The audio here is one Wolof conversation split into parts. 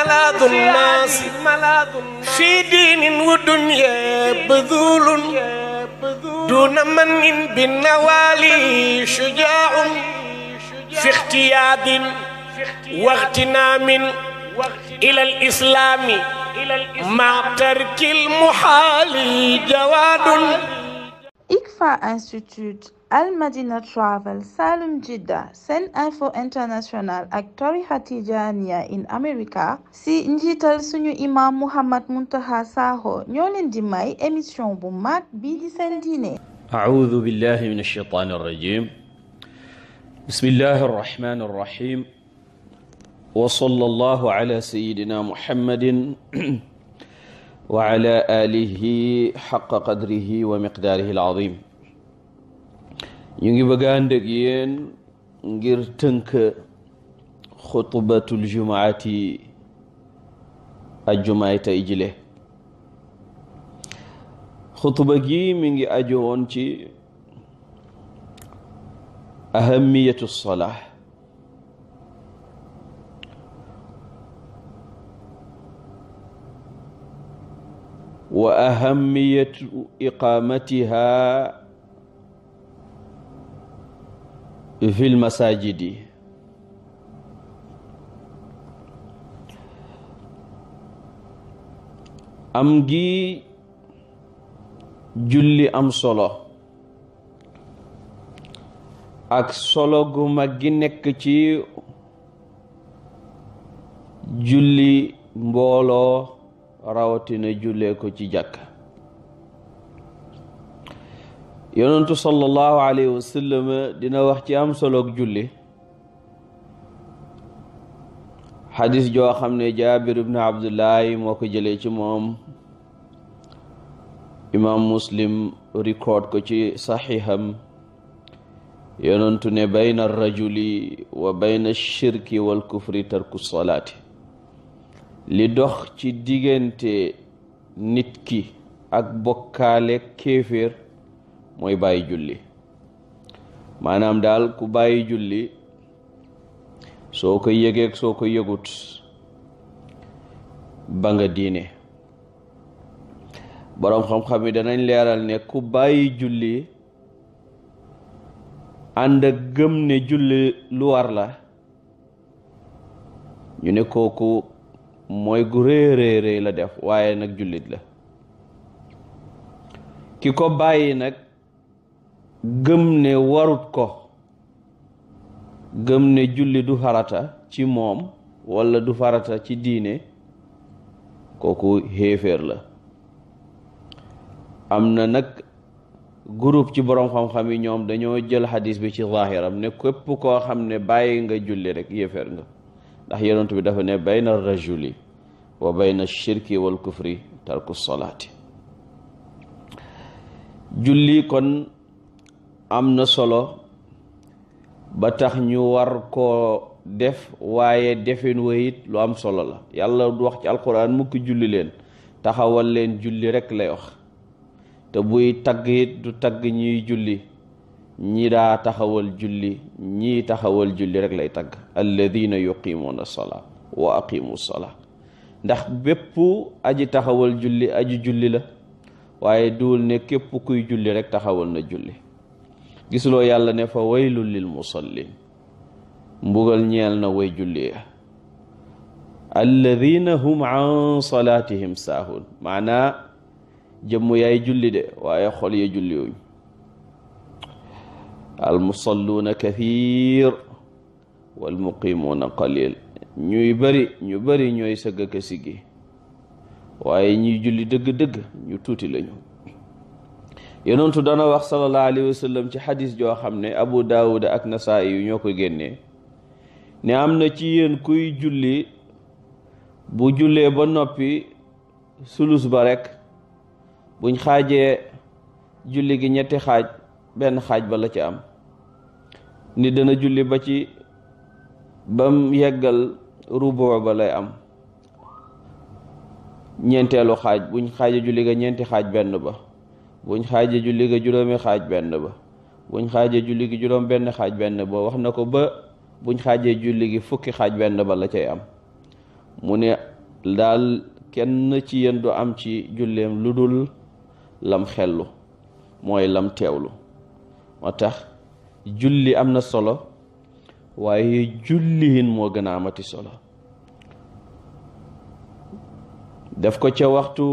ملاذ الناس في دين ودنيا بذول دون من بالنوالي شجاع في اغتياد واغتنام إلى الإسلام مع ترك المحال جواد. ICFA Institute, Al Madina Travel, Salum Jidda, Sen Info International ak tarixa Tijaaniya in America si njiital suñu imam Muhammad Muntaqa Sakho ñoo leen di may émission bu mag bii di seen diine. أعوذ بالله من الشيطان الرجيم بسم الله الرحمن الرحيم وصلى الله على سيدنا محمد وعلى آله حق قدره ومقداره العظيم. ñu ngi bëgg a ànd ak yéen ngir tënk xutbatul jumaati ajjumaay tey jile. xutba gi mi ngi aju woon ci ahamiyatu salaa, wa ahamiyatu iqamatiha fi lmasajidi. am gi julli am solo ak solo gu mag gi nekk ci julli mbooloo rawatina jullee ko ci jàkk. yonentu sallallahu alayhi wa sallam dina wax ci am soloog julli. xadis joo xam ne Jaabir ibn Abdullahi moo ko jëlee ci moom, imam Muslim record ko ci saxiixam. yonentu ne bayna rajuli wa bayna shirki wal kufri tarku salaati. li dox ci diggante nit ki ak bokkaale kéeféer mooy bàyyi julli. maanaam daal ku bàyyi julli, soo ko yëgeeg soo ko yëgut ba nga diine. boroom xam-xam yi danañ leeral ne ku bàyyi julli ànd ak gëm ne julli lu war la, ñu ne kooku mooy gu réy la def, waaye nag jullit la. ki ko bàyyi nag gëm ne warut ko, gëm ne julli du farata ci moom walla du farata ci diine, kooku xéeféer la. am na nag groupe ci boroom xam-xam yi ñoom dañoo jël xadis bi ci zaahiram ne képp koo xam ne bàyyi nga julli rek yéeféer nga, ndax yonent bi dafa ne bayna rajuli wa bayna shirki wal kufri tarku salaati. julli kon am na solo ba tax ñu war koo def, waaye defin wayit lu am solo la. yàlla du wax ci alquran mukk julli leen, taxawal leen julli rek lay wax. te buy tagg it du tagg ñiy julli, ñi daa taxawal julli, ñii taxawal julli rek lay tagg. alladina yuqimuuna salaa wa aqimu salaa. ndax bépp aji taxawal julli aji julli la, waaye duul ne képp kuy julli rek taxawal na julli. gisuloo yàlla ne fa waylul lil musallin, mbugal ñeel na way julli ya alladina hum an salaatihim saahun. maanaa jëmm yaay julli de, waaye xol ya julli wuñ. al musalluuna kathir wal muqimuuna qalil. ñu bari ñooy sëgg ka siggi, waaye ñuy julli dëgg-dëgg ñu tuuti lañu. yonentu dana wax sallallahu alayhi wa sallam ci xadis joo xam ne Abu Daawuda ak Nasaa'i yu ñoo ko génnee, ne am na ci yéen kuy julli, bu jullee ba noppi sulus ba rekk, buñ xaajee julli gi ñetti xaaj, benn xaaj ba la ci am. ni dana julli ba ci bam yeggal rubu ba lay am, ñeenteelu xaaj. buñ xaaje julli ga ñeenti xaaj benn ba, buñ xaaje julli ga juróomi xaaj benn ba, buñ xaaje julli gi juróom benn xaaj benn ba. wax na ko ba buñ xaajee julli gi fukki xaaj benn ba la cay am. mu ne daal kenn ci yéen du am ci julleem lu dul lam xellu mooy lam teewlu. moo tax julli am na solo waaye jullihin moo gën a amati solo. def ko ca waxtu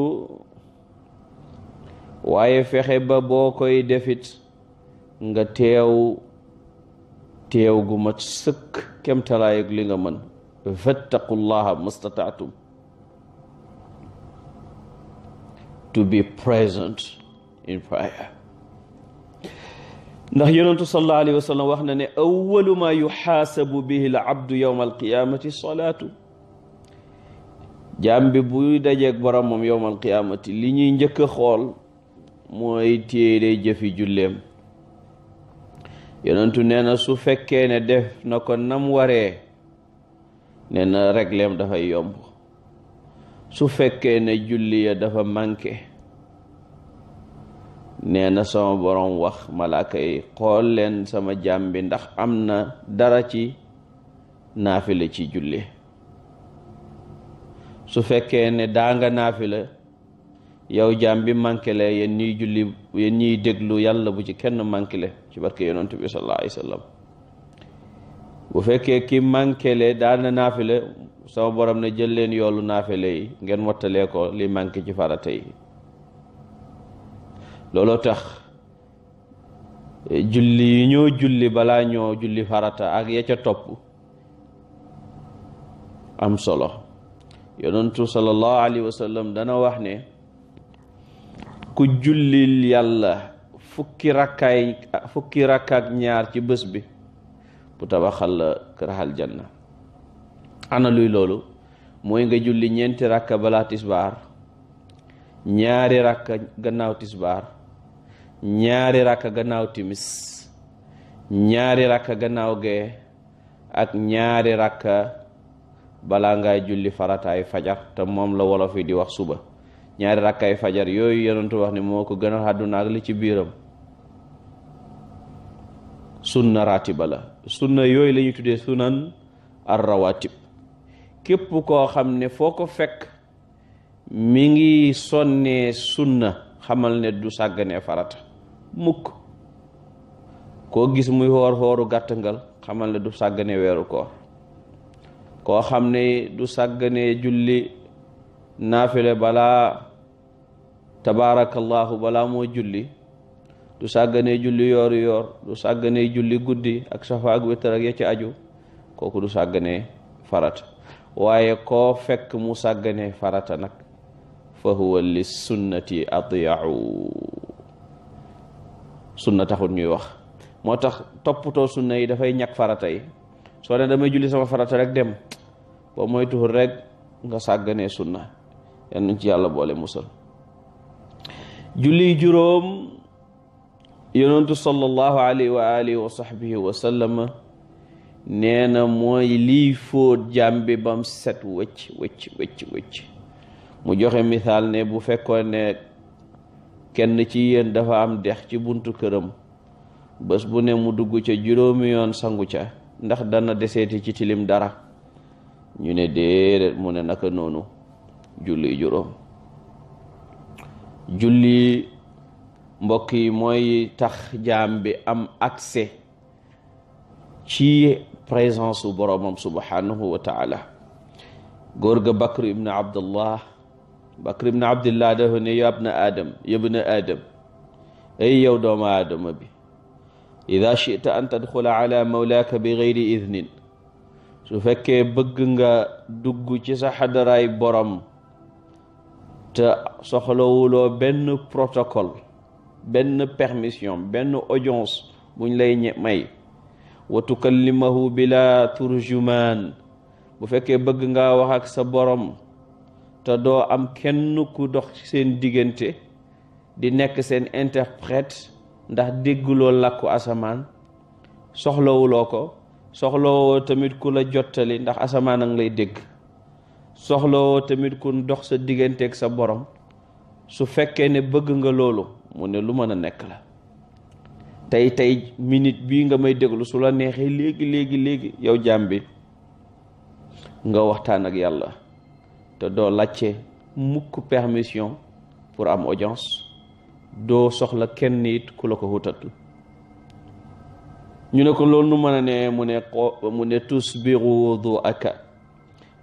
waaye fexe ba boo koy defit nga teew gu mat sëkk kemtalaay ak li nga mën. fattaqullaha mastataatum, to be present in prayer. ndax yonentu sallallahu alayhi wa sallam wax na ne awwalu ma yuxaasabu bihi al abdu yowma alqiyamati salaatu. jaam bi buy dajeeg borom moom yowma alqiyamati li ñuy njëkk a xool mooy téere jëfi julleem. yonentu nee na su fekkee ne def na ko nam waree nee na regleem dafay yomb. su fekkee ne julli ya dafa manqué nee na sama borom wax malaaka yi xool leen sama jaam bi ndax am na dara ci naafila ci julli. su fekkee ne daa nga naafila yow jaam bi manqué le yéen ñuy julli yéen ñuy déglu yàlla bu ci kenn manqué le ci barke yonent bi sallallahu alayhi wa sallam. bu fekkee ki manqué le daana naafila sama borom ne jël leen yoolu naafile yi ngeen mottalee ko li manqué ci farata yi. looloo tax julli yi ñoo julli balaa ñoo julli farata ak ya ca topp am solo. yonentu sallallahu alayhi wa sallam dana wax ne ku jullil yàlla fukki rakkaak ñaar ci bés bi bu tabaxal la kër aljanna. ana luy loolu mooy nga julli ñeenti rakka balaa tisbaar, ñaari rakka gannaaw tisbaar, ñaari rakka gannaaw timis, ñaari rakka gannaaw gee ak ñaari rakka balaa ngay julli farataay fajar te moom la wolof yi di wax suba. ñaari rakkaay fajar yooyu yonentu wax ne moo ko gënal àdduna ak li ci biiram. sunna ratiba la. sunna yooyu la ñuy tuddee sunan ar rawatib. képp koo xam ne foo ko fekk mi ngi sonnee sunna xamal ne du sàgganee farata mukk. koo gis muy xooru gàttangal xamal ne du sàgganee weeru koor. koo xam ne du sàgganee julli naafile balaa tabaarakallahu balaa moo julli, du sàgganee julli yoor yoor, du sàgganee julli guddi ak safa ak wétar ak ya ci aju, kooku du sàgganee farata. waaye koo fekk mu sàgganee farata nag fa huwa li sunnati atya'u. sunna taxul ñuy wax. moo tax toppatoo sunna yi dafay ñàkk farata yi. soo ne damay julli sama farata rek dem boo mooy tuxul rek nga sàgganee sunna. yan nañ ci yàlla boole musal. julli juróom yonentu sallallahu alayhi wa alihi wa sahbihi wa sallam nee na mooy lii fóot jaam bi bam set wëcc. mu joxe misaal ne bu fekkoon ne kenn ci yéen dafa am dex ci buntu këram, bés bu ne mu dugg ca juróomi yoon sangu ca, ndax dana deseeti ci tilim dara? ñu ne déedéet. mu ne naka noonu julli juróom. julli mbokk yi mooy tax jaam bi am accès ci présence su boromam subhanahu wa taala. góor ga Bakr ibn Abdullah dafa ne yabna Adam ay yow doomu aadama bi, ida chita an tadxula ala mawlaaka bi gayri idnin, su fekkee bëgg nga dugg ci sa xadaraay borom te soxlawuloo benn protocole, benn permission, benn audience buñ lay may, wa tukallimahu bila turjumaan, bu fekkee bëgg nga wax ak sa borom te doo am kenn ku dox seen diggante di nekk seen interprète ndax dégguloo làkku asamaan, soxlawuloo ko, soxlawoo tamit ku la jottali ndax asamaan a ngi lay dégg, soxlawoo tamit ku dox sa digganteeg sa borom. su fekkee ne bëgg nga loolu, mu ne lu mën a nekk la. tey minute bii nga may déglu, su la neexee léegi yow jaam bi nga waxtaan ak yàlla te doo làcce mukk permission pour am audience, doo soxla kenn it ku la ko wutatul. ñu ne ko loolu nu mën a ne mu ne tusbiru wuduaka,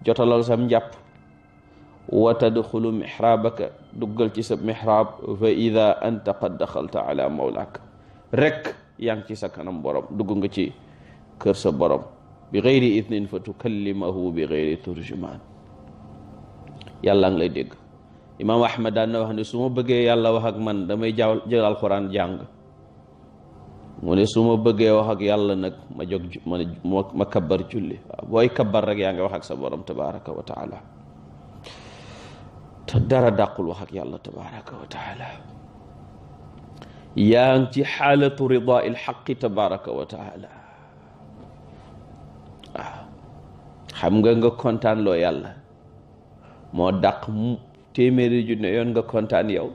jotalal sam njàpp, wa tadxulu mixraabaka, duggal ci sa mixraab, fa ida anta qad daxalta ala mawlaaka, rek yaa ngi ci sa kanam borom, dugg nga ci kër sa borom, bi gayri idnin fa tukallimahu bi gayri turjumaan. yàlla ngi lay dégg. imaam Ahmad daan na wax ne su ma bëggee yàlla wax ak man damay jël alxuraan jàng, mu ne su ma bëggee wax ak yàlla nag ma jóg ma kabbar julli. waaw booy kabbar rek yaa ngi wax ak sa borom tabaraka wa taala, te dara dàqul wax ak yàlla tabaraka wa taala. yaa ngi ci xaalatu ridaa il xaqi tabaraka wa taala. waaw xam nga kontaan loo yàlla moo dàq téeméeri junne yoon nga kontaan yow,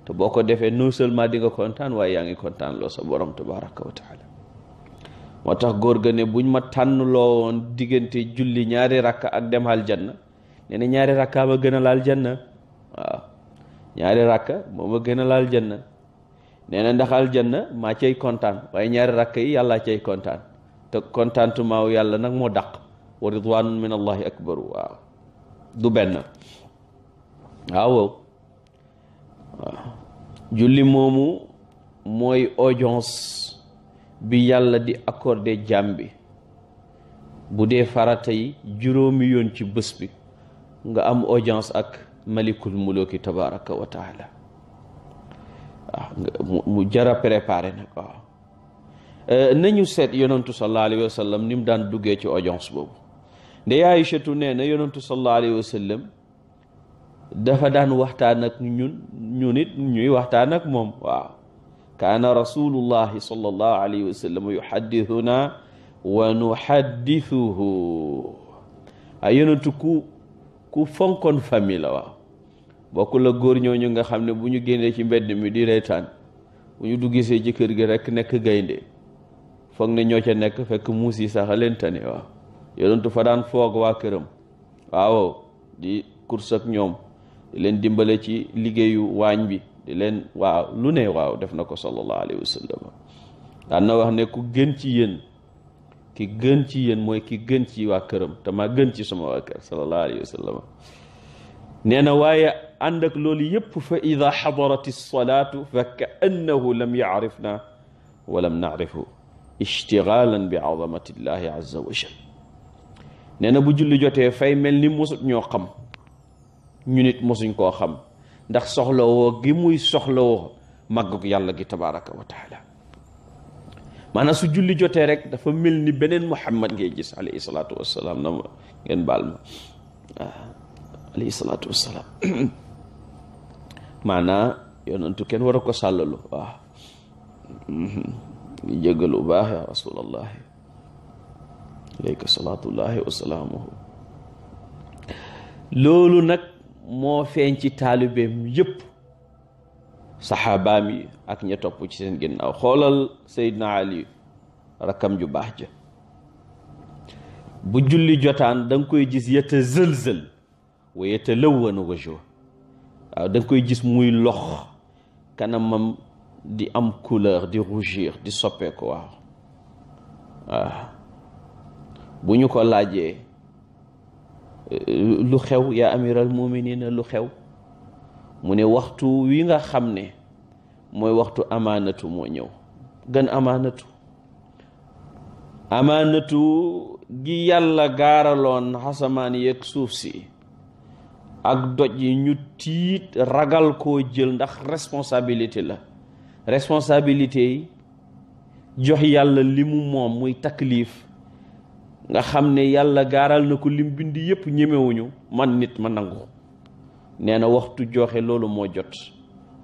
te boo ko defee non seulement di nga kontaan waaye yaa ngi kontaan loo sa borom tabaraka wa taala. moo tax góor ga ne buñ ma tànn loo woon diggante julli ñaari rakka ak dem aljanna, nee na ñaari rakka ma gën a laal janna. waaw ñaari rakka moo ma gën a laal janna. nee na ndax aljanna maa cay kontaan, waaye ñaari rakka yi yàlla cay kontaan, te kontaantumaaw yàlla nag moo dàq. wa ridwanun min allahi akbaru. waaw du benn. waaw julli moomu mooy audience bi yàlla di accordé jaam bi. bu dee farata yi juróomi yoon ci bés bi nga am audience ak malikul muluki tabaraka wa taala. waaw mu jara préparé nag. waaw nañu seet yonantu sallallahu alayhi wa sallam ni mu daan duggee ci audience boobu. nde Aïchatu nee na yonantu sallallahu alayhi wa sallam dafa daan waxtaan ak ñun it ñuy waxtaan ak moom. waaw kaana rasulullahi sallallahu alayhi wa sallam yuhaddithuna wa nuhaddithuhu. ay yonentu ku fonkoon famille la. waaw bokk la góor ñooñu nga xam ne bu ñu génnee ci mbedd mi di reetaan, bu ñu duggisee ci kër gi rek nekk gaynde, foog ne ñoo ca nekk fekk muus yi sax a leen tane. waaw yonentu fa daan foog waa këram, waaw di course ak ñoom, di leen dimbale ci liggéeyu waañ bi, di leen waaw lu ne waaw def na ko sallallahu alayhi wa sallam. daan na wax ne ku gën ci yéen, ki gën ci yéen mooy ki gën ci waa këram, te maa gën ci sama waa kër sallallahu alayhi wa sallam. nee na waaye ànd ak loolu yépp, fa ida xadarati salaatu fa ka annahu lam yaarifna wa lam naarifu ishtigalan bi azamati llahi azza wa jal. nee na bu julli jotee fay mel ni mosut ñoo xam, ñu nit mosuñ koo xam, ndax soxlawoo gi muy soxlawoo màggug yàlla gi tabaraka wa taala. maanaam su julli jotee rek dafa mel ni beneen Muhammad ngay gis alayhi salaatu wassalaam. na ma ngeen baal ma, alayhi salaatu wassalaam. maanaam yonentu kenn war a ko sàllalu. waaw ngi jéggalu bu baax ya rasulallahi alayka salaatullahi wa salaamuhu. loolu nag moo feeñ ci taalibeem yépp, saxaabaam yi ak ña topp ci seen ginnaaw. xoolal Seydina Ali rakkam ju baax ja, bu julli jotaan da nga koy gis yeta zël-zël wa yeta lëwwanu wajhu. waaw da nga koy gis muy lox, kanamam di am couleur, di rougir, di soppeeku. waaw bu ñu ko laajee lu xew yaa amiral muminina, lu xew, mu ne waxtu wi nga xam ne mooy waxtu amaanatu moo ñëw. gën amaanatu gi yàlla gaaraloon xasamaan yeeg suuf si ak doj yi, ñu tiit ragal koo jël ndax responsabilité la. responsabilité yi jox yàlla li mu moom muy taklif, nga xam ne yàlla gaaral na ko lim bind yépp ñemewuñu, man nit ma nangu. nee na waxtu joxe loolu moo jot,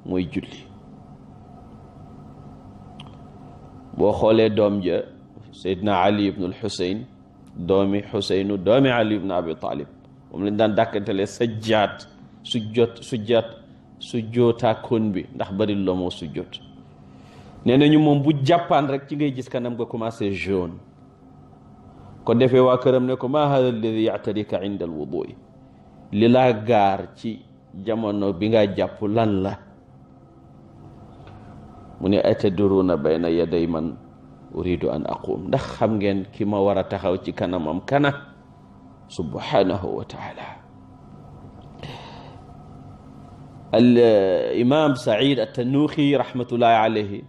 mooy julli. boo xoolee doom ja Seydina Ali ibn al-Husayn, doomi Xuseynu doomi Ali ibn Abi Talib, moom lañ daan dàkkantele sajjaat, su jootaakoon bi ndax bari loo moo su jot. nee nañu moom bu jàppaan rek ci ngay gis kanam nga commencé jaune. ko defee waa këram ne ko ma hada alladi yactarika inda alwudui, li laa gaar ci jamono bi nga jàpp lan la mu ne atadruuna bayna yaday man uridu an aqum ndax xam ngeen ki ma war a taxaw ci kanamam kana subhanahu wa taala. al imam Saïd at-Tanuuxi rahmatullahi alayhi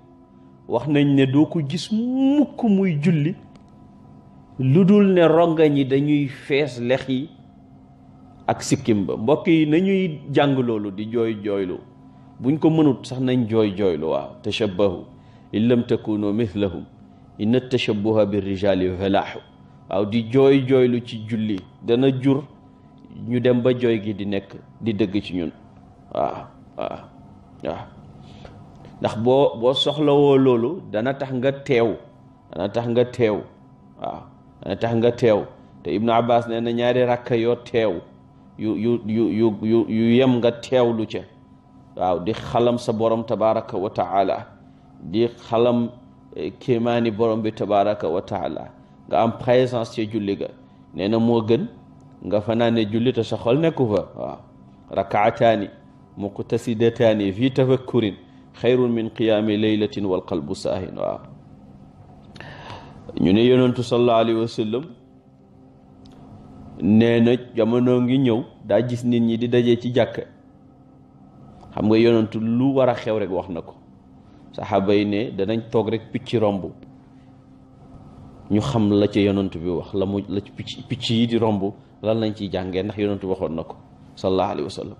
wax nañ ne doo ko gis mukk muy julli lu dul ne rongañ yi dañuy fees lex yi ak sikkim ba. mbokk yi nañuy jàng loolu di jooy jooylu, buñ ko mënut sax nañ jooy jooylu. waaw tashabbahu in lam takunu mithlahum inna tashabbuha bir rijali falaahu. waaw di jooy jooylu ci julli dana jur ñu dem ba jooy gi di nekk di dëgg ci ñun. waaw ndax boo soxlawoo loolu dana tax nga teew waaw dana tax nga teew. te Ibnu Abbas nee na ñaari rakka yoo teew yu yem nga teewlu ca. waaw di xalam sa borom tabaraka wa taala, di xalam kéemaani borom bi tabaraka wa taala, nga am présence ci julli ga. nee na moo gën nga fanaane julli te sa xol nekku fa. waaw rakaataani muqtasidataani fi tafakkurin xayrun min qiyaami laylatin wal qalbu saahin. waaw ñu ne yonentu sallallahu alayhi wa sallam nee na jamono ngi ñëw daa gis nit ñi di daje ci jàkka. xam nga yonentu lu war a xew rek wax na ko. saxaaba yi ne danañ toog rek picc romb ñu xam la ci yonentu bi wax la ci picc yi di romb lan lañ ciy jàngee ndax yonentu waxoon na ko sallallahu alayhi wa sallam.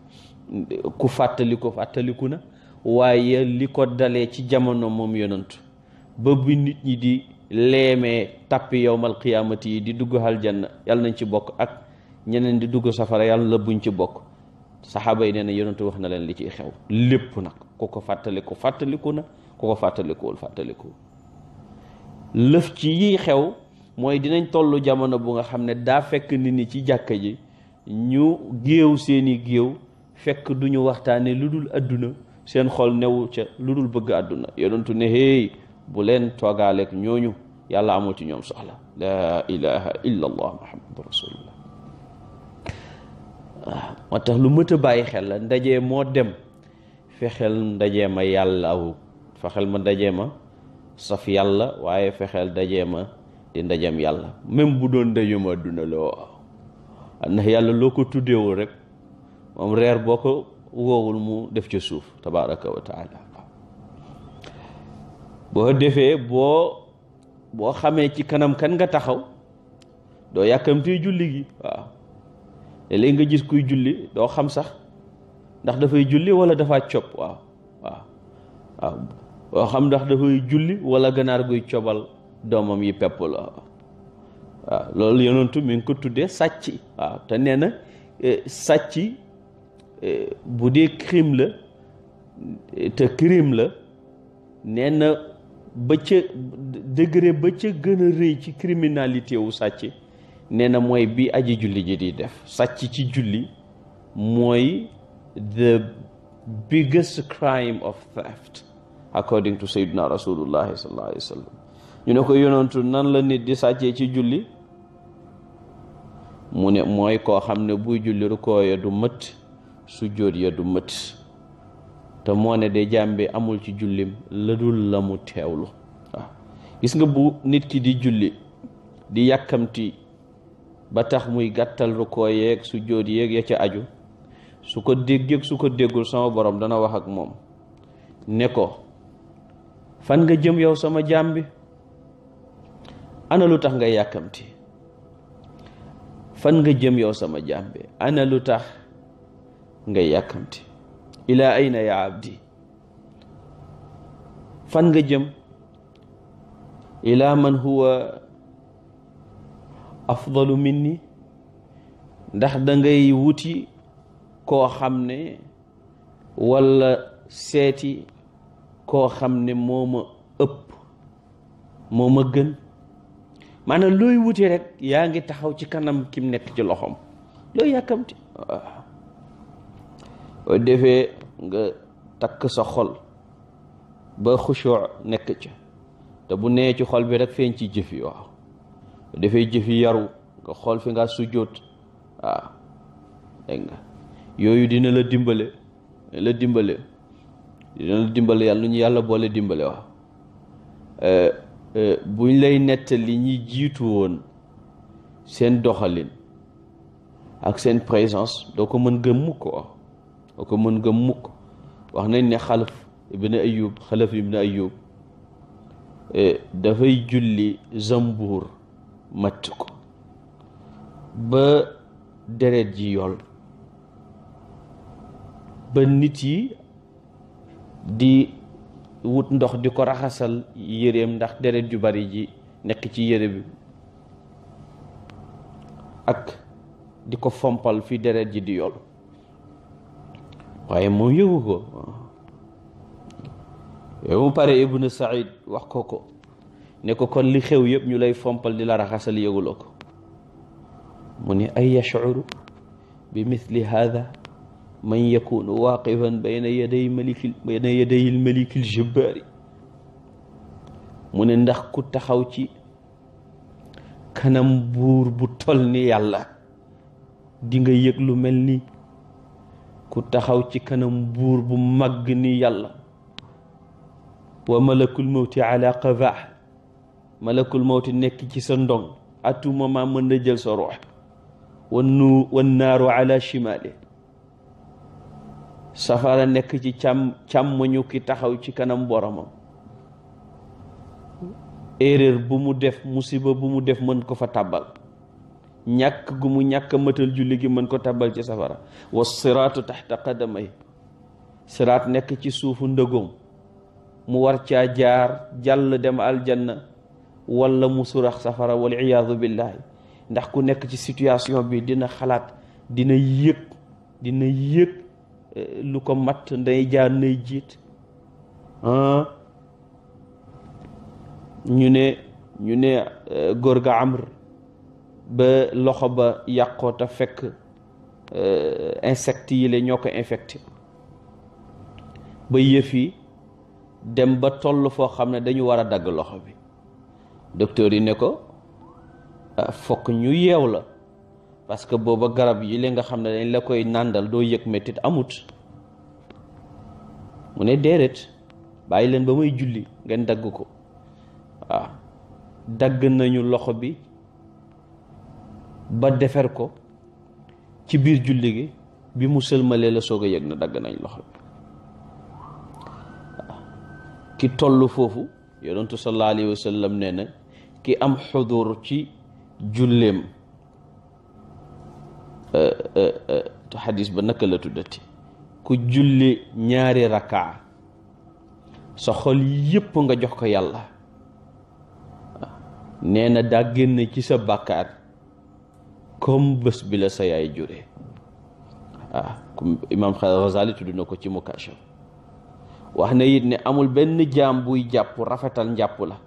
ku fàttaliku na, waaye li ko dalee ci jamono moom yonentu ba bi nit ñi di leemee tappi yowmal qiyaamati yi di dugg aljanna yàlla nañ ci bokk, ak ñeneen di dugg safara yàlla buñ ci bokk. saxaaba yi nee na yonentu wax na leen li ciy xew lépp nag. ku ko fàttaliku na, ku ko fàttalikuwul fàttaliku. lëf ci yi xew mooy dinañ tollu jamono bu nga xam ne daa fekk nit ñi ci jàkka ji ñu géew seeni géew fekk duñu waxtaane lu dul àdduna, seen xol newu ca lu dul bëgg àdduna. yonentu ne hey bu leen toogaaleeg ñooñu, yàlla amul ci ñoom soxla. laa ilaha illa allah muhammadu rasulullah. waaw moo tax lu mët a bàyyi xel la. ndaje moo dem fexeel ndaje ma yàlla aw, fexeel ma ndaje ma saf yàlla, waaye fexeel ndaje ma di ndajem yàlla, même bu doon ndaje ma àdduna la. waaw ndax yàlla loo ko tuddeewul rek moom reer boo ko woowul mu def ca suuf tabaraka wa taala. boo defee boo xamee ci kanam kan nga taxaw doo yàkkamtee julli gi. waaw léeg-léeg nga gis kuy julli doo xam sax ndax dafay julli wala dafa cob. waaw doo xam ndax dafay julli wala ganaar guy cobal doomam yi pepp la. waaw loolu yonentu mi ngi ko tuddee sàcc. waaw te nee na sàcc bu dee crime la te crime la, nee na ba ca degré ba ca gën a rëy ci criminalité wu sàcc nee na mooy bi aji julli ji di def. sàcc ci julli mooy the biggest crime of theft according to Sayyidina Rasulullahi sallallahu alayhi wa sallam. ñu ne ko yonentu nan la nit di sàccee ci julli? mu ne mooy koo xam ne buy julli rukoo ya du mët, sujjóot ya du mët, te moo ne de jàmbi amul ci jullim la dul la mu teewlu. waaw gis nga bu nit ki di julli di yàkkamti ba tax muy gàttal rukoo yeeg sujjóot yeeg ya ca aju, su ko déggeeg su ko déggul sama borom dana wax ak moom ne ko fan nga jëm yow sama jaam bi? ana lu tax ngay yàkkamti? fan nga jëm yow sama jaam bi? ana lu tax ngay yàkkamti? ila ayna ya abdi? fan nga jëm? ila man huwa afdalu minni? ndax da ngay wuti koo xam ne walla seeti koo xam ne moo ma ëpp, moo ma gën? maanaam looy wuti rek yaa ngi taxaw ci kanam kim nekk ci loxoom, looy yàkkamti? waaw defee nga takk sa xol ba xushu nekk ca, te bu nee ci xol bi rek feeñ ci jëf yi. waaw defee jëf yi yaru nga xool fi nga sujjóot. waaw dégg nga yooyu dina la dimbale yàlla nu ñu yàlla boole dimbale waaw buñ lay nettali ñi jiitu woon seen doxalin ak seen présence doo ko mën gëm mukk wax nañ ne xalaf ibn ayub dafay julli zambuur matt ko ba deret ji yool ba nit yi di wut ndox di ko raxasal yéreem ndax deret ju bari ji nekk ci yére bi ak di ko fompal fi deret ji di yool waaye moom yëgu ko yow mu pare Ibnu Saïd wax ko ne ko kon li xew yëpp ñu lay fompal di la raxasal yëguloo ko mu ne ay yash'uru bi mithli hadha man yakunu waaqifan bayna yaday al-maliki al-jabbaari mu ne ndax ku taxaw ci kanam buur bu tol ni yàlla di nga yëg lu mel ni ku taxaw ci kanam buur bu màgg ni yàlla wa malakul mawti ala qafaa malakul mawti nekk ci sa ndong à tout moment mën na jël sa ruux wan naaru ala shimaali safara nekk ci càmmoñu ki taxaw ci kanam boromam erreur bu mu def musiba bu mu def mën ko fa tàbbal ñàkk gu mu ñàkk matal julli gi mën ko tàbbal ci safara wa siraatu taxta qadamay siraat nekk ci suufu ndëgoom mu war caa jaar jàll dem aljanna wala mu surax safara wal iyaadu billahi ndax ku nekk ci situation bi dina xalaat dina yëg lu ko matt nday jaar nay jiit ñu ne góor ga Amr ba loxo ba yàqoo te fekk insectes yi la ñoo ko infecté ba yëf yi dem ba toll foo xam ne dañu war a dagg loxo bi docteur yi ne ko fokk ñu yeew la parce que booba garab yi la nga xam ne dañ la koy nàndal doo yëg mettit amut mu ne déedéet bàyyi leen ba may julli ngeen dagg ko waaw dagg nañu loxo bi ba defer ko ci biir julli gi bi mu sëlmalee la soog a yëg na dagg nañ loxo bi waaw ki toll foofu yonentu sallallahu alayhi wa sallam nee na ki am xudur ci julleem xadis ba naka la tuddati ku julli ñaari rakaa sa xol yépp nga jox ko yàlla nee na daa génn ci sa bàkkaar comme bés bi la sa yaay jure comme imam Ghazali tudd na ko ci Mukashaf wax na it ne amul benn jaam buy jàpp rafetal njàpp la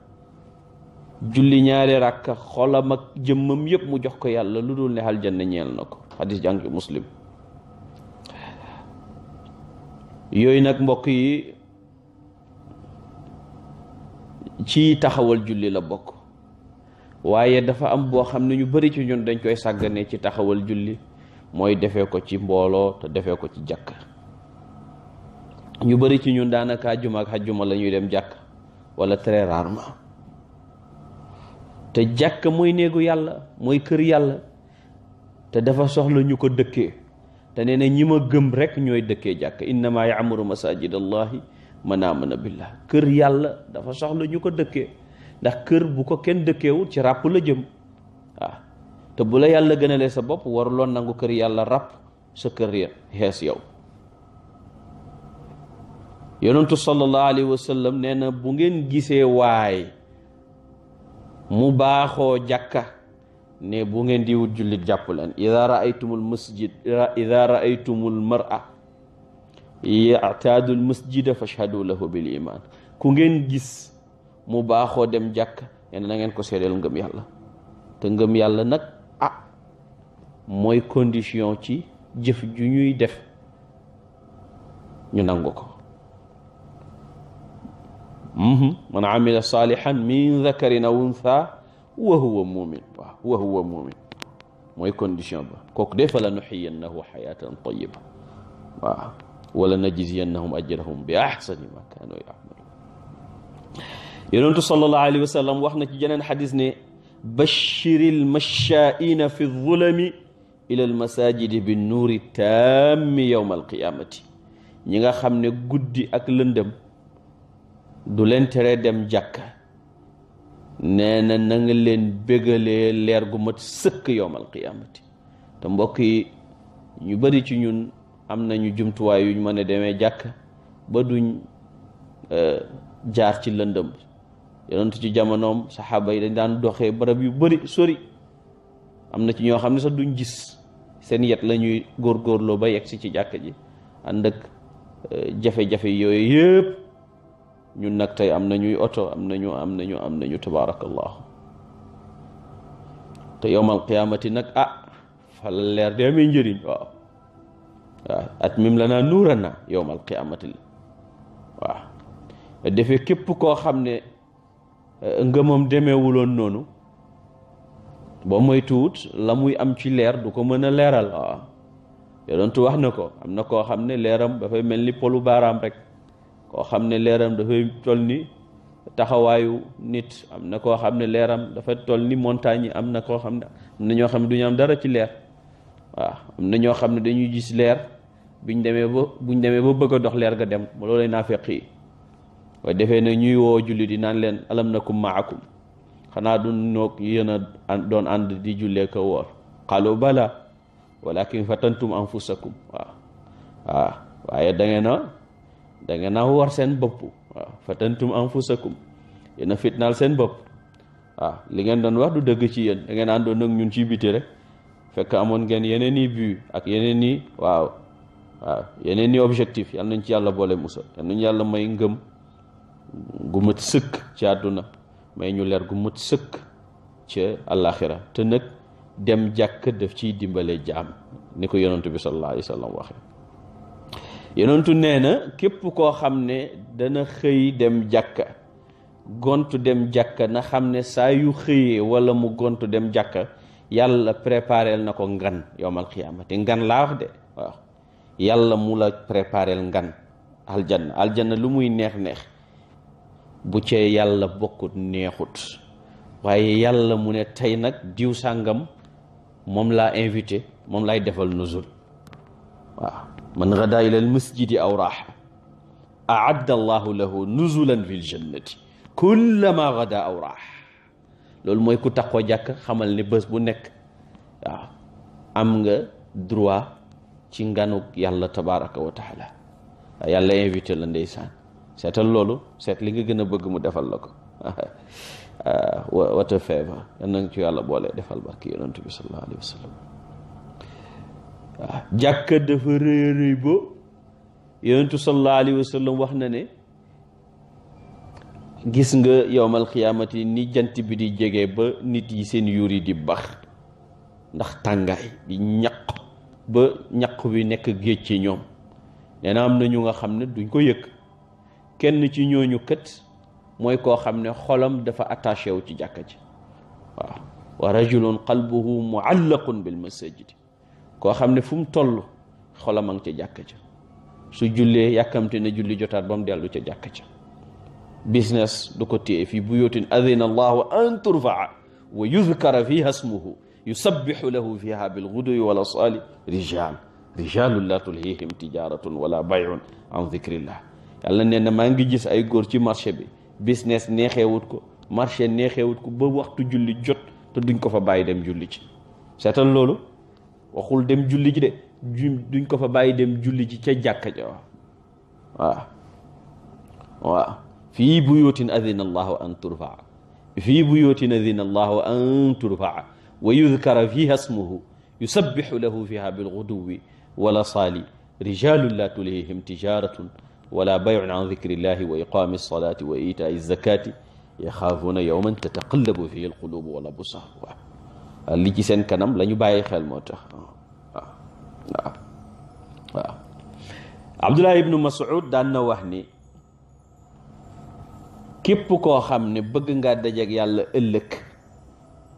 julli ñaari rakka xolam ak jëmmam yépp mu jox ko yàlla lu dul ne aljanna ñeel na ko xadis jàng Muslim yooyu nag mbokk yi ci taxawal julli la bokk waaye dafa am boo xam ne ñu bari ci ñun dañ koy sàggane ci taxawal julli mooy defee ko ci mbooloo te defee ko ci jàkk ñu bari ci ñun daanaka àjjuma ak àjjuma la ñuy dem jàkk wala très rarement te jàkk mooy néegu yàlla mooy kër yàlla te dafa soxla ñu ko dëkkee te nee na ñi ma gëm rek ñooy dëkkee jàkk innama yaamuru masajid allahi man amana billah kër yàlla dafa soxla ñu ko dëkkee ndax kër bu ko kenn dëkkeewul ci ràpp la jëm waaw te bu la yàlla gënalee sa bopp waruloon nangu kër yàlla ràpp sa kër ya xees yow yonentu sallallahu alayhi wa sallam nee na bu ngeen gisee waay mu baaxoo jàkka ne bu ngeen di wut jullit jàpp leen ida raaytumul mar'a ya'taadul masjida fashhadu lahu bil iman ku ngeen gis mu baaxoo dem jàkk nee na ngeen ko seedeel ngëm yàlla te ngëm yàlla nag mooy condition ci jëf ju ñuy def ñu nangu ko man amila salihan min dhakarin aw untha wa huwa mumin waaw wa huwa mumin mooy condition ba kooku de fa la nuxiyannahu xayatan tayiba waaw wala najziyannahum ajrahum bi ahsani ma kaanu yamaluun. yonentu sallallahu alayhi wa sallam wax na ci jeneen xadis ne bashiril mashaaina fi zulami ila al masajidi bi nuuri tammi yowma alqiyamati. ñi nga xam ne guddi ak lëndëm du leen tere dem jàkka nee na na nga leen bégalee leer gu mat sëkk yowmal qiyaamati. te mbokk yi ñu bari ci ñun am nañu jumtuwaay yu ñu mën a demee jàkka ba duñ jaar ci lëndëm. yonent ci jamonoom saxaaba yi dañ daan doxee barab yu bari sori, am na ci ñoo xam ne sax duñ gis seen yet la ñuy góorgóorloo ba yegg si ci jàkka ji ànd ak jafe-jafe yooyu yëpp. ñun nag tey am nañuy oto am nañu tabaarakallahu. te yowmal qiyaamati nag fa la leer de amee njëriñ. waaw atmim lanaa nuuranaa yowmal qiyaamati waaw defee képp koo xam ne ngëmam demeewuloon noonu boo moytuwut la muy am ci leer du ko mën a leeral. waaw yonentu wax na ko, am na koo xam ne leeram dafay mel ni polu baaraam rek, koo xam ne leeram dafay toll ni taxawaayu nit, am na koo xam ne leeram dafa toll ni montagne yi, am na koo xam ne am na ñoo xam ne du ñu am dara ci leer. waaw am na ñoo xam ne dañuy gis leer buñ demee ba bëgg a dox leer ga dem loolu lay naafeq yi waaye defee ne ñuy woo julli di naan leen alam nakum maakum, xanaa du noog yéen a doon ànd di jullee ko woor. qaalu bala walakin fatantum anfusakum. waaw waaye da ngeen a war seen bopp. waaw fatantum anfusakum, yéen a fitnaal seen bopp. waaw li ngeen doon wax du dëgg ci yéen, da ngeen àndoon ak ñun ci biti rek fekk amoon ngeen yeneen i but ak yeneen i yeneen i objectif. yal nañ ci yàlla boole musal, yal nañu yàlla may ngëm gu mat sëkk ci àdduna, may ñu leer gu mat sëkk ci àllaaxira. te nag dem jàkk daf ciy dimbale jaam, ni ko yonentu bi sallallahu alayhi wa sallam waxee. yonentu nee na képp koo xam ne dana xëy dem jàkka, gontu dem jàkka, na xam ne saa yu xëyee wala mu gontu dem jàkka yàlla préparel na ko ngan yowmal xiyaamati. ngan laa wax de, waaw yàlla mu la préparel ngan aljanna lu muy neex bu cee yàlla bokkut neexut, waaye yàlla mu ne tey nag diw sàngam moom laa invité, moom lay defal nuzul. waaw man gada ila al masjidi aw raaxa aadda allahu lahu nuzulan fi ljannati kullama gada aw raaxa. loolu mooy ku taxoo jàkk xamal ni bés bu nekk waaw am nga droit ci nganuk yàlla tabaraka wa taala. yàlla invité la ndeysaan, seetal loolu, seet li nga gën a bëgg mu defal la ko. wata feebar yan na ci yàlla boole defal barki yonent bi sallallahu alayhi wa sallam. waaw jàkka dafa rëy ba yonentu sallallahu alayhi wa sallam wax na ne gis nga yowmal xiyaamati ni jant bi di jege ba nit yi seen yuur yi di bax ndax tàngaay di ñaq ba ñaq bi nekk géej ci ñoom. nee na am na ñu nga xam ne duñ ko yëg. kenn ci ñooñu kët mooy koo xam ne xolam dafa attaché wu ci jàkka ji. waaw wa rajulun qalbuhu muallaqun bil masajidi, koo xam ne fu mu toll xolam a ngi ca jàkka ja, su jullee yàkkamte na julli jotaat ba mu dellu ca jàkka ja. business du ko téye fii buyutin adina allahu an turfaa wa yudkara fiha ismuhu yusabbihu lahu fiha bilguduwi wal asali rijalun la tulhihim tijaratun wala bayun an dhikrillah. yàlla nee na maa ngi gis ay góor ci marché bi, business neexeewut ko, marché neexeewut ko ba waxtu julli jot te duñ ko fa bàyyi dem julli ci. seetal loolu, waxul dem julli ji de, duñ ko fa bàyyi dem julli ji ca jàkka ja. waaw fii buyutin adina allahu an turfaa, fii buyutin adina allahu an turfaa wa yudkara fiha ismuhu yusabbihu lahu fiha bilguduwi wala saali rijalun la tulhihim tijaratun wala bayun an dhikrillahi wa iqami alsalati wa itaai zakati yaxaafuuna yawman tataqallabu fihi alqulubu wal absar. waaw li ci seen kanam la ñu bàyyi xel moo tax. waaw Abdullah ibnu Mas'ud daan na wax ni képp koo xam ne bëgg ngaa dajeek yàlla ëllëg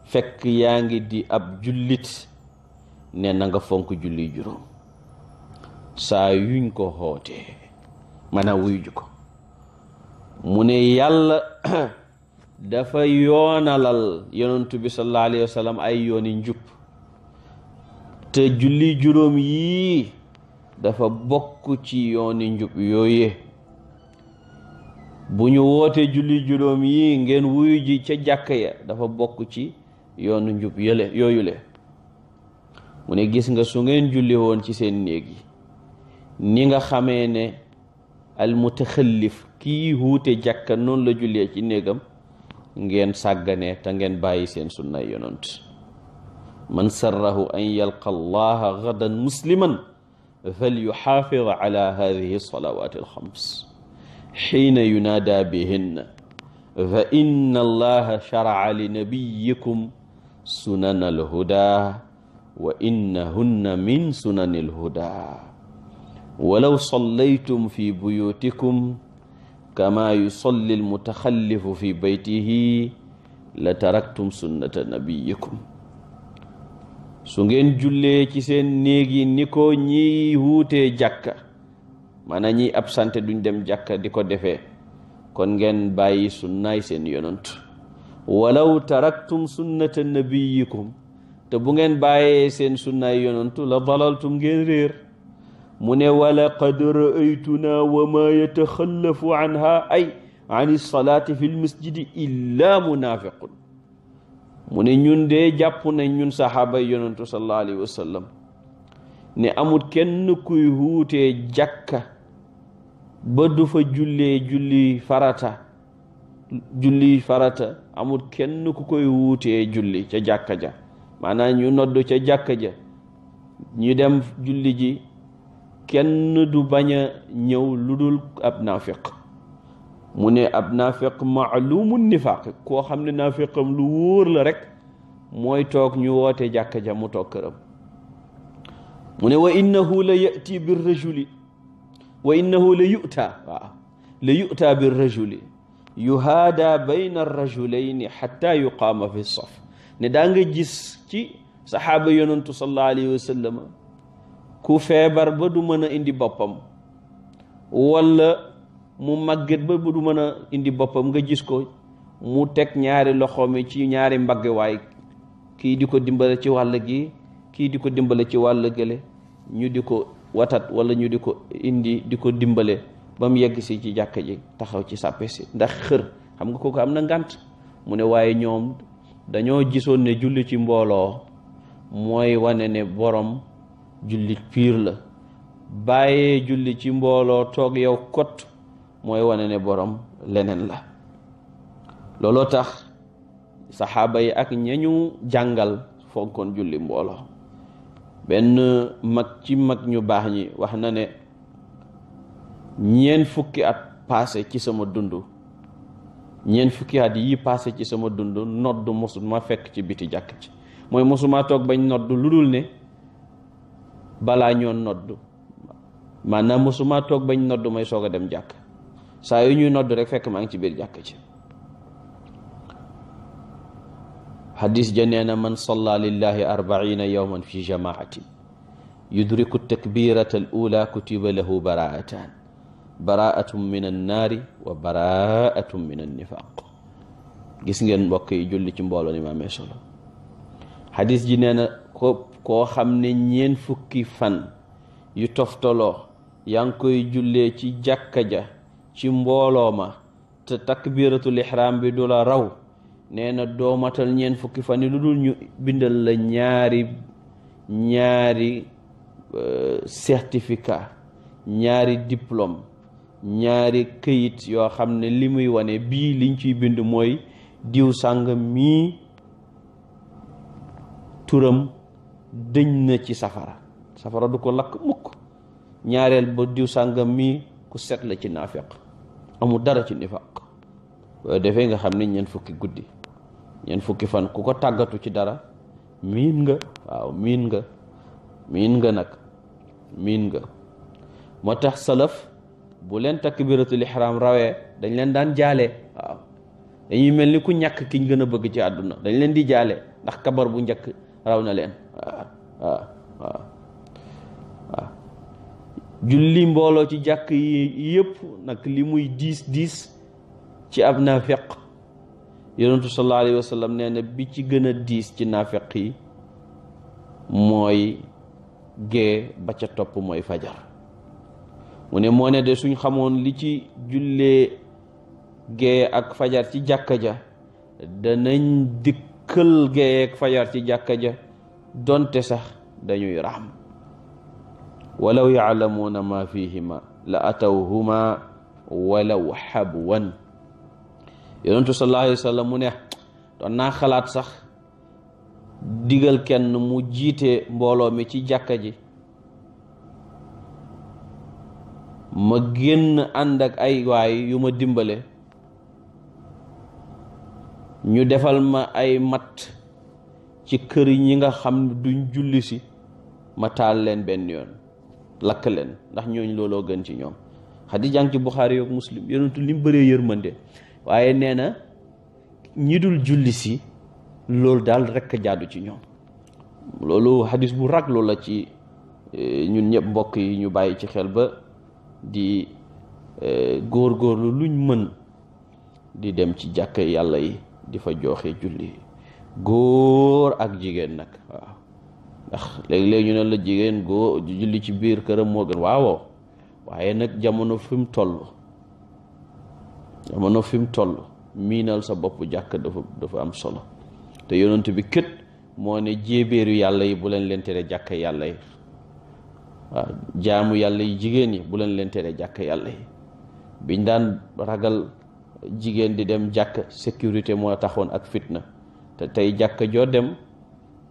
fekk yaa ngi di ab jullit ne na nga fonk julli juróom saa yuñ ko xootee maanaam wuyu ko. mu ne yàlla dafa yoonalal yonentu bi sallallahu alayhi wa sallam ay yooni njub te julli juróom yii dafa bokk ci yooni njub yooye. bu ñu wootee julli juróom yi ngeen wuyu ji ca jàkka ya dafa bokk ci yoonu njub yooyule. mu ne gis nga su ngeen julli woon ci seen néeg yi ni nga xamee ne al mutaxallif kii wuute jàkka noonu la jullee ci néegam ngeen sàggane te ngeen bàyyi seen sunnay yonant. man sarrahu an yalqa allaha gadan musliman fal yuxaafid ala hadihi salawat alxams xiina yunaada bihinna fa inna allaha sharaca li nabiyikum sunana alhuda wa innahunna min sunani alhuda walaw sallaytum fi buyutikum kama yusalli almutaxallifu fi baytihi la taraktum sunnata nabiyikum. su ngeen jullee ci seen néeg yi ni ko ñiy wuutee jàkka maanaam ñiy absente duñ dem jàkka di ko defee kon ngeen bàyyi sunnaay seen yonant. walaw taraktum sunnata nabiyikum te bu ngeen bàyyee seen sunnaay yonantu la dalaltum ngeen réer. mu ne wala qad ra'aytuna wa ma yataxallafu anha ay an salaati fi lmasjidi illa munafiqun. mu ne ñun de jàpp nañ ñun saxaaba yonantu sallallahu alayhi wa sallam ne amul kenn kuy wuutee jàkka ba du fa julli farata amul kenn ku koy wuutee julli ca jàkka ja maanaam ñu noddu ca jàkka ja ñu dem julli ji kenn du bañ a ñëw lu dul ab naafiq. mu ne ab naafiq maalumu nifaaq koo xam ne naafiqam lu wóor la rek mooy toog ñu woote jàkka ja mu toog këram. mu ne wa innahu la yati bir rajuli wa innahu la yu'ta bir rajuli yuhaada bayna ar-rajulayni xatta yuqaama fi saf. ne daa nga gis ci saxaaba yonantu sallallahu alayhi wa sallam ku feebar ba du mën a indi boppam wala mu màgget ba du mën a indi boppam nga gis ko mu teg ñaari loxoom yi ci ñaari mbagg waay kii di ko dimbale ci wàll gi kii di ko dimbale ci wàll gële ñu di ko watat wala ñu di ko indi di ko dimbale ba mu yegg si ci jàkka ji taxaw ci sàppe si ndax xër xam nga kooku am na ngànt. mu ne waaye ñoom dañoo gisoon ne julli ci mbooloo mooy wane ne borom jullit piir la. bàyyee julli ci mbooloo toog yow kot mooy wane ne borom leneen la. looloo tax saxaaba yi ak ñañu jàngal fonkoon julli mbooloo. benn mag ci mag ñu baax ñi wax na ne 4 fukki at passé ci sama dund 4 fukki at yi passé ci sama dund nodd mosuma fekk ci biti jàkk ci mooy mosuma toog bañ nodd lu dul ne balaa ñoo nodd maanaam mosuma toog bañ nodd may soog a dem jàkk saa yu ñuy nodd rek fekk maa ngi ci biir jàkk ci. xadis ja nee na man salla lillahi 40 yawman fi jamaatin yudriku takbirata al ula kutiba lahu baraatun min annaari wa baraatun min annifaq. gis ngeen mbokk yi julli ci mbooloo ni ma amee solo. xadis ji nee na koo xam ne 4 fukki fan yu toftaloo yaa ngi koy jullee ci jàkka ja ci mbooloo ma te takbiratul ihram bi du la raw nee na doo matal 4 fukki fan yi lu dul ñu bindal la ñaari certificat, ñaari diplôme, ñaari këyit yoo xam ne li muy wane bii liñ ciy bind mooy diw sàngam mii turam dëñ na ci safara du ko lakk mukk. ñaareel ba diw sàngam mii ku set la ci naafeq, amul dara ci nifaq. waaye defee nga xam ne 4 fukki guddi 4 fukki fan ku ko tàggatu ci dara miin nga. waaw miin nga nag moo tax salaf bu leen takbiratul ihram rawee dañ leen daan jaale. waaw dañuy mel ni ku ñàkk kiñ gën a bëgg ci àdduna, dañ leen di jaale ndax kabar bu njëkk raw na leen. waaw waaw waaw julli mbooloo ci jàkk yi yëpp nag li muy diis ci ab naafeq yonentu sallallahu alayhi wa sallam nee na bi ci gën a diis ci naafeq yi mooy gee ba ca topp mooy fajar mu ne moo ne de suñ xamoon li ci jullee gee ak fajar ci jàkka ja danañ dikkal gee ak fajar ci jàkka ja donte sax dañuy raam walaw yaalamuuna ma fihima la atawhuma walaw habwan yonentu sallallahu alayhi wa sallam mu ne doon naa xalaat sax digal kenn mu jiite mbooloo mi ci jàkka ji ma génn ànd ak ay waay yu ma dimbale ñu defal ma ay mat ci kër ñi nga xam duñ julli si ma taal leen benn yoon lakk leen ndax ñooñ looloo gën ci ñoom xadis jàng ci Buxaari yook Muslim yonentu li mu bëree yërmande waaye nee na ñi dul julli si loolu daal rekk jaadu ci ñoom loolu xadis bu raglu la ci ñun ñëpp mbokk yi ñu bàyyi ci xel ba di góorgóorlu luñ mën di dem ci jàkka yàlla yi di fa joxe julli góor ak jigéen nag waaw ndax léegi-léegi ñu ne la jigéen góor julli ci biir këram moo gën waawoo waaye nag jamono fi mu toll miinal sa bopp jàkk dafa am solo te yonent bi kët moo ne jéebéeru yàlla yi bu leen tere jàkk yàlla yi waaw jaamu yàlla yi jigéen yi bu leen tere jàkk yàlla yi biñ daan ragal jigéen di dem jàkk sécurité moo taxoon ak fitna te tey jàkk joo dem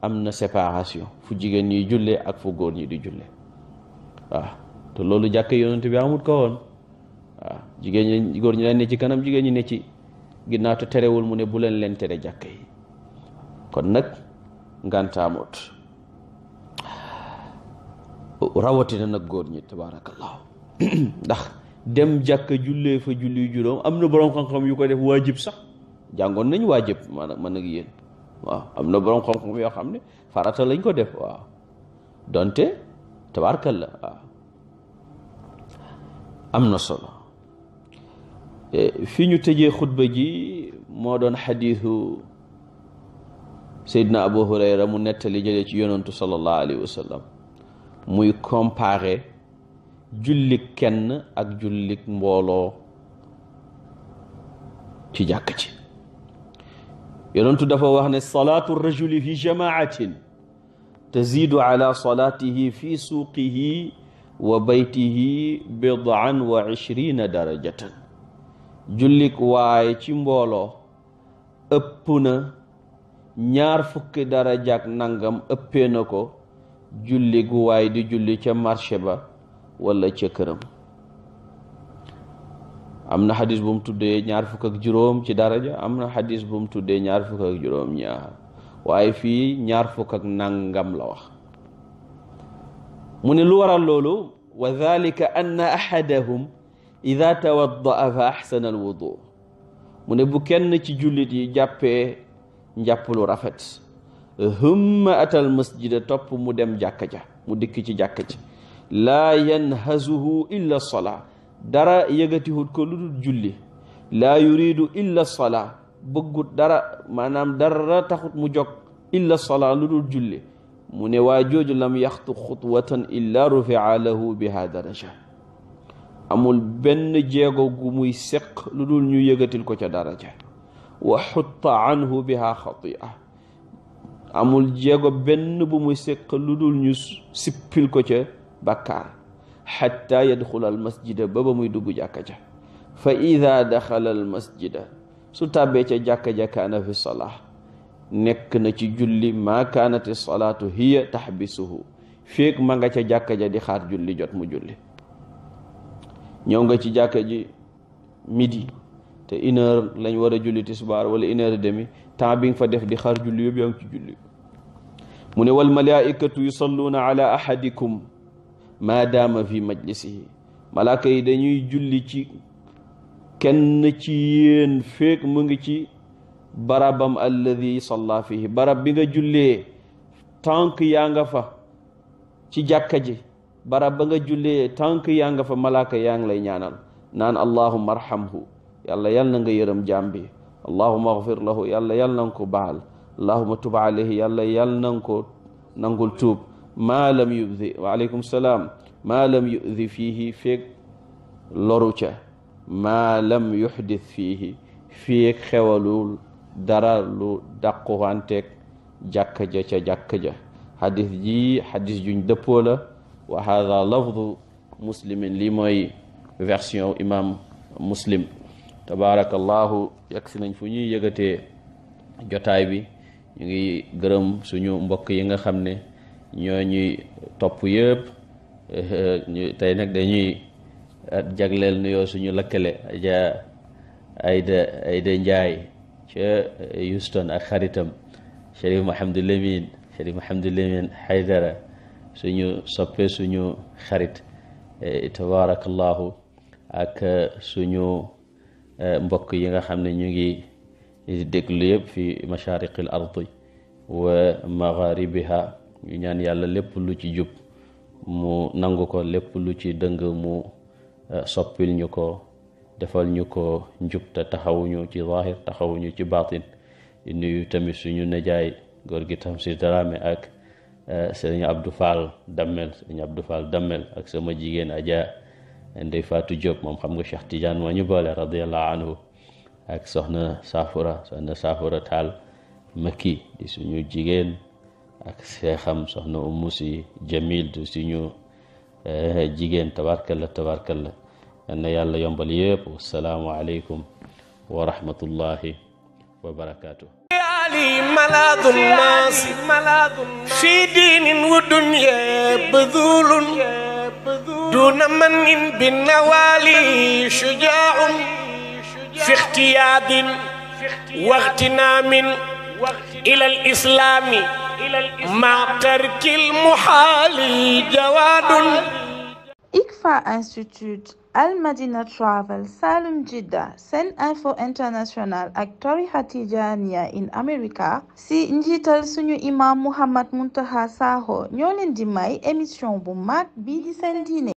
am na séparation fu jigéen ñi jullee ak fu góor ñi di jullee waaw te loolu jàkk yonent bi amut ko woon waaw jigéen ñi góor ñi leen ne ci kanam jigéen ñi ne ci ginnaaw te terewul mu ne bu leen tere jàkk yi kon nag ngàntaamoot rawatina nag góor ñi tabaarakallaahu ndax dem jàkk jullee fa julli juróom am na boroom xam-xam yu ko def waajib sax jàngoon nañ waajib man ak yéen waaw am na boroom xam-xam yoo xam ne farata lañ ko def waaw donte tabaarakalla waaw am na solo fi ñu tëjee xutba ji moo doon xadiisu Seydina Abu Hurayra mu nettali jëlee ci yonantu sallallahu alayhi wa sallam muy comparer jullik kenn ak jullik mbooloo ci jàkk ci yonantu dafa wax ne salaatu rajuli fi jamaatin tazidu ala salaatihi fi suuqihi wa baytihi bid'an wa 20 darajatan jullik waay ci mbooloo ëpp na 20 darajaak nangam ëppee na ko julli gu waay di julli ca marché ba wala ca këram am na xadis bu mu tuddee 25 ci daraja am na xadis bu mu tuddee 25 waaye fii 20 nangam la wax mu ne lu waral loolu wa dhalika anna ahadahum ida tawaddaa fa axsana alwudu mu ne bu kenn ci jullit yi jàppee njàpp lu rafet humma atal masjida topp mu dem jàkka ja mu dikk ci jàkka ji laa yanhazuhu illa salaa dara yëgatihut ko lu dul julli laa yuridu illa salaa bëggut dara maanaam dara taxut mu jog illa salaa lu dul julli mu ne waa jooju lam yaxtu xutwatan illa rufia lahu biha daraja amul benn jéego gu muy seq lu dul ñu yëgatil ko ca daraja wa xutta anhu biha xatia amul jéego benn bu muy seq lu dul ñu sippil ko ca bàkkaar xatta yadxula al masjida ba muy dugg jàkka ja fa ida daxala al masjida su tàbbee ca jàkka ja kaana fi salaa nekk na ci julli maa kaanati salaatu hiya taxbisuhu féeg ma nga ca jàkka ja di xaar julli jot mu julli ñëw nga ci jàkka ji midi te 1h lañ war a julli tisbaar wala 1h30 temps bi nga fa def di xaar julli yëpp yaa ngi ci julli mu ne wal malaikatu yusalluuna ala ahadikum maa daama fi majlisihi malaaka yi dañuy julli ci kenn ci yéen féeg mu ngi ci barabam alladi salla fihi barab bi nga jullee tànk yaa nga fa ci jàkka ji barab ba nga jullee tànk yaa nga fa malaaka yaa ngi lay ñaanal naan allahumma arhamhu yàlla yal na nga yërëm jaam bi allahumma agfir lahu yàlla yal na nga ko baal allahumma tub alayhi yàlla yal na nga ko nangul tuub maa lam yudi waaleykum salaam maa lam yudi fiihi feeg loru ca maa lam yuhdith fiihi feeg xewalul dara lu dàquwanteeg jàkka ja ca jàkka ja xadis ji xadis juñ dëppoo la wa hada lafdu muslimin lii mooy version imam muslim tabarakallahu yegsi nañ fu ñuy yëgatee jotaay bi ñu ngi gërëm suñu mbokk yi nga xam ne ñoo ñuy topp yëpp tey nag dañuy jagleel nuyoo suñu lëkkale aja Ayda Njaay ca Houston ak xaritam Cherif Mahamadou Lamine Haydara suñu soppe suñu xarit tabarakallahu ak suñu mbokk yi nga xam ne ñu ngi déglu yëpp fi mashariqil ardi wa magharibiha ñu ñaan yàlla lépp lu ci jub mu nangu ko lépp lu ci dëng mu soppil ñu ko defal ñu ko njub te taxawuñu ci zahir taxawuñu ci batin di nuyu tamit suñu najaay góor gi Tamsir Dramé ak sëriñ Abdou Fall Dammel ak sama jigéen Adja Ndey Fatou Diop moom xam nga Cheikh Tidiane moo ñu boole radiyallahu anhu ak soxna Safura Taal Makki di suñu jigéen ak seexam soxna Umu Si Jamil di suñu jigéen tabarkalla na yàlla yombal yëpp wassalaamu aleykum wa rahmatullahi wa barakatuh علي ملاذ الناس في دين ودنيا بذول دون من بالنوالي شجاع في اختياد واغتنام إلى الإسلام مع ترك المحال جواد ICFA Institute Al Madina Travel Salum Jidda Sen Info International ak tarixa Tijaaniya in America si njiital suñu imam Muhammad Muntaqa Sakho ñoo leen di may émission bu mag bii di seen diine